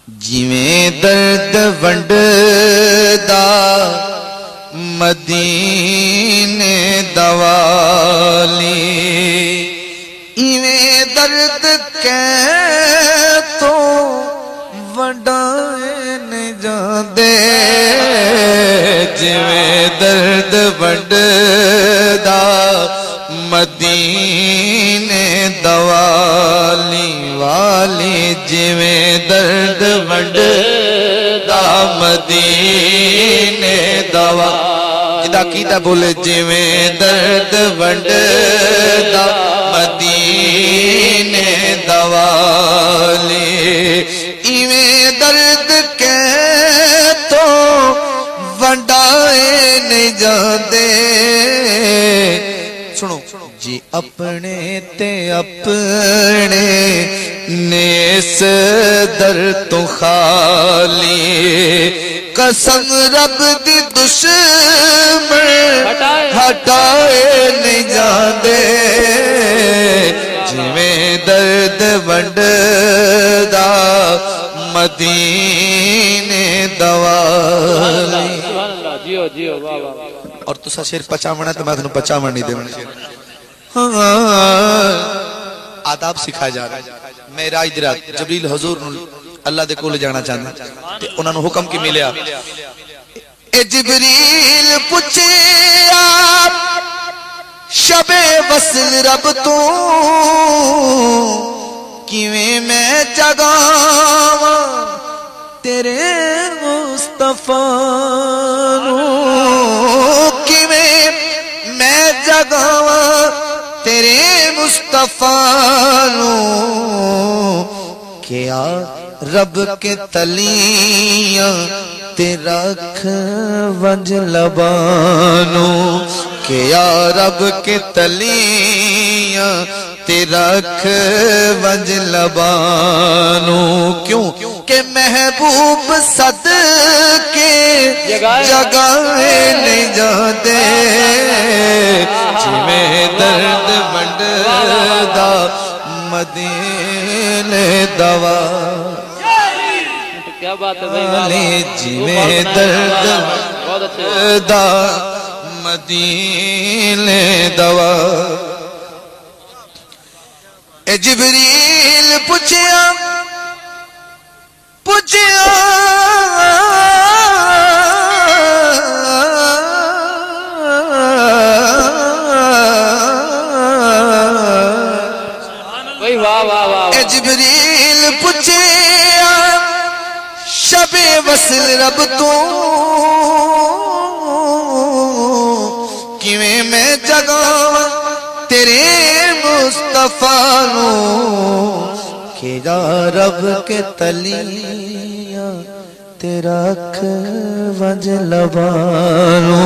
جویں درد ونڈدا مدینے دوالی ایویں درد کہہ تو ونڈائے نہیں جاندے جویں درد ونڈدا مدینے دوالی والی جویں درد ونڈدا مدینے دوالی جدا کیتا بولے جویں درد ونڈدا مدینے دوالی ایویں درد کہہ تو ونڈائے نہیں جاندے سنو جی اپنے تے اپنے نیس در تو خالی قسم رب دی دشمن ہٹائے نہیں جاندے جویں درد ونڈدا مدینے دوالی اور تسا شیر پچاونا تو میں تنوں پچاون نہیں دے آداب سکھائے جا رہا ہے معراج دی رات جبریل حضور اللہ دے کول جانا چاہنا تے انہاں نوں حکم کی ملیا اے جبریل پوچھے آپ شب وصل رب تو کیویں میں جگاواں تیرے مصطفیٰ نوں کیویں میں جگاواں تیرے مصطفیٰ نوں کیا رب کے تلیاں تے رکھ ونج لبانوں کیا رب کے تلیاں تے رکھ ونج لبانوں کیوں کہ محبوب صدقے جگائے نہیں جاندے جویں درد ونڈدا مدینے دوالی کیا بات ہے بھائی جویں درد ونڈدا مدینے دوالی اے جبریل پوچھیا اے جبریل پوچھیا شب وصل رب تو کیویں میں جگاواں تیرے مصطفیٰ نوں کیا رب کے تلیاں تے رکھ ونج لبانوں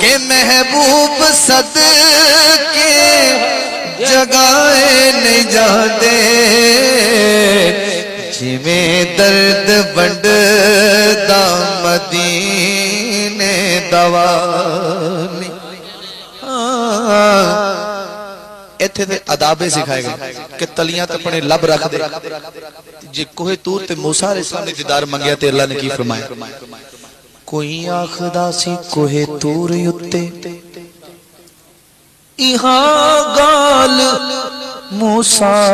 کہ محبوب صدقے جگائے نہیں جاندے جویں درد ونڈدا مدینے دوالی ایتھے تے ادابے سکھائے گئے کہ تلیاں تے اپنے لب رکھ دے جی کوہ تور تے موسیٰ علیہ السلام نے دیدار منگیا تے اللہ نے کی فرمایا کوئی آخدا سی کوہ تور یتے یہاں گال موسیٰ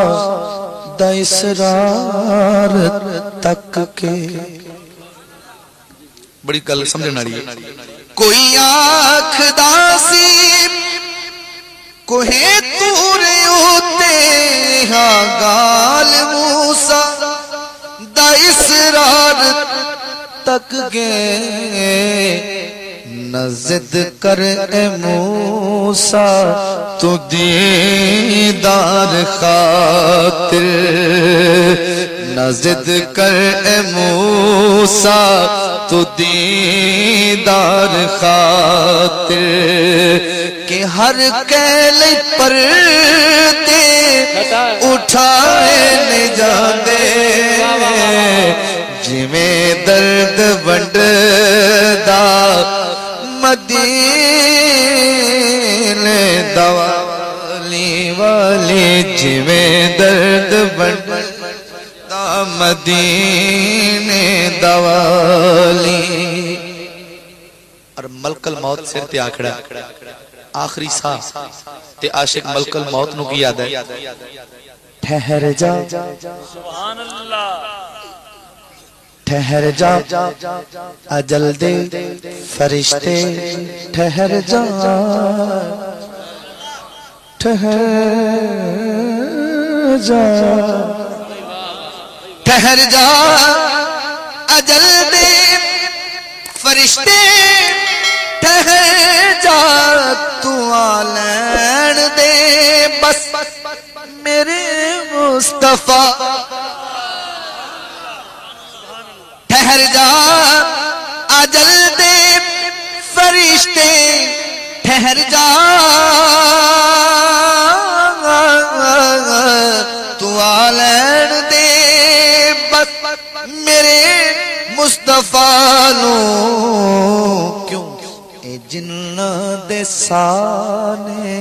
دا اسرار تک کے بڑی گل سمجھنا رہی ہے کوئی آخدا سی کوہ تور یتے یہاں گال موسیٰ دا اسرار تک گئے نہ ضد کر اے موسیٰ تو دیدار خاطر نہ ضد کر اے موسیٰ تو دیدار خاطر کہ ہر کیلے پر تے اٹھائے نہیں جاندے جویں درد ونڈدا مدینے دوالی والی جویں درد ونڈدا مدینے دوالی اور ملک الموت سر تے آکھڑا آخری سا تے عاشق ملک الموت نو کی یاد ہے ٹھہر جا سبحان اللہ ٹھہر جا اجل دے فرشتے ٹھہر جا ٹھہر جا ٹھہر جا اجل دے فرشتے ٹھہر جا تو آلین دے بس میرے مصطفیٰ ٹھہر جا اجل دے فرشتے ٹھہر جا تو آلین دے بس میرے مصطفیٰ نو کیوں اے جنہ دے سانے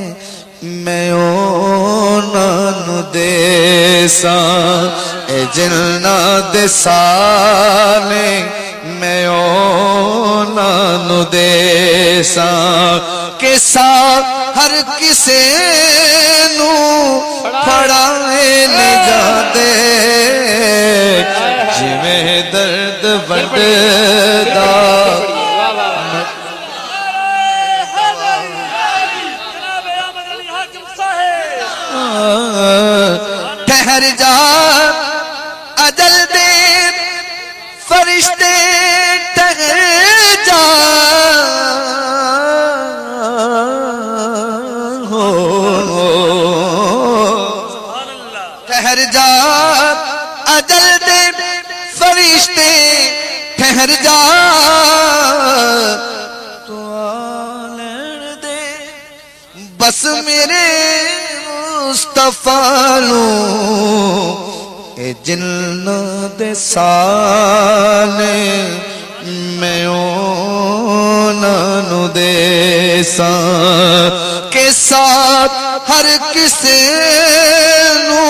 میں اونانو دے ساں اے جنہ دے سانے میں اونانو دے ساں کہ سا ہر کسے نو پھڑائے لے جا دے جی میں درد بڑھدا ٹھہر جا اجل دے فرشتے ٹھہر جا ٹھہر جا اجل دے فرشتے ٹھہر جا تو آلین دے بس میرے مصطفیٰ نو اے جنہ دے سانے میں اونانو دے ساں کہ ساتھ ہر کسے نو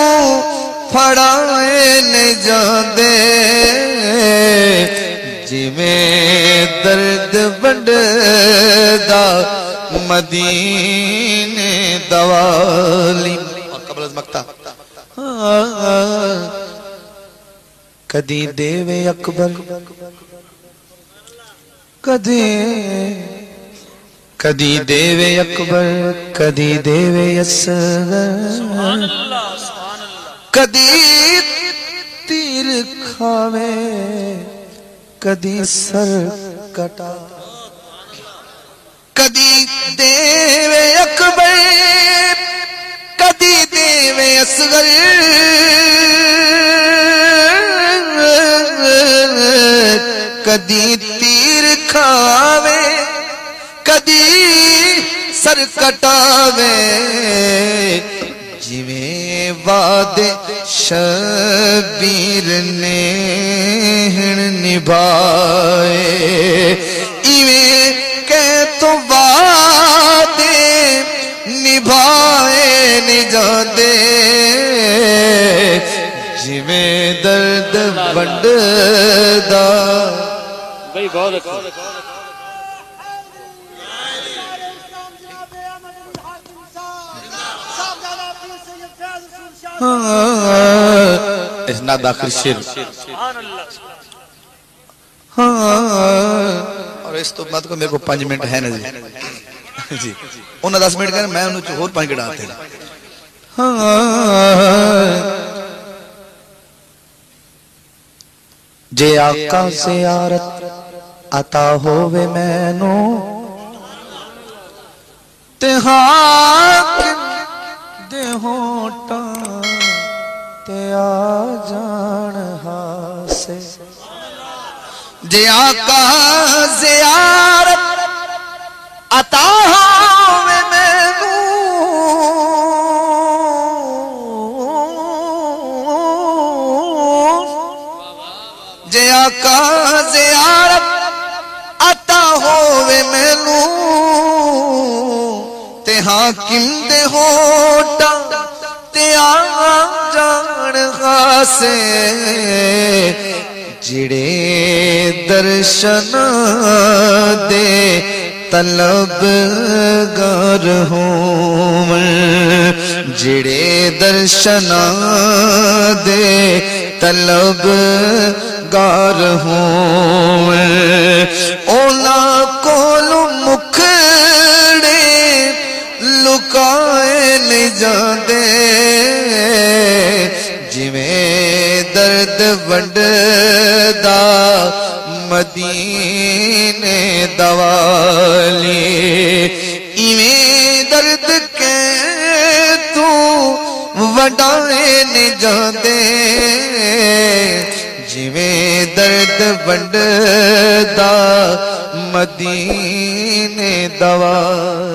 پھڑائے لے جاندے جی میں درد بڑھدا مدینے دوالی اور قبل از مقطع کدی دیوے اکبر کدی دیوے اکبر کدی دیوے اصغر کدی تیر کھاوے کدی سر کٹا کدی دیوے اکبر کدی دیوے اصغر کدی تیر کھاوے کدی سر کٹاوے جویں وعدے شبیر نے نبھائے ایویں کہ تو وعدے نبھائے نہیں جاندے جویں درد بڑھدا بھائی بہت اچھا اسناد آخر شیر اور اس تو بات کو میرے کو 5 منٹ ہے نا جی انہوں 10 منٹ کرنے میں انہوں چو اور 5 گڑا آتے ہیں جے آقا زیارت عطا ہووے مینو تے حاکم دے ہونٹاں تے آ جان ہاسے جے آقا زیارت عطا ہووے مینو جے آقا زیارت عطا ہووے مینو تے حاکم دے ہونٹاں تے منگدیا جان خاصے جڑے درشن دے طلب گار ہوں جڑے درشن دے طلب گار ہوں اولا کول مکھڑے لکائے نہیں جاندے جویں درد ونڈدا مدینے دوالی ایویں درد کے تو وڈائے نہیں جاندے جویں درد ونڈدا مدینے دوالی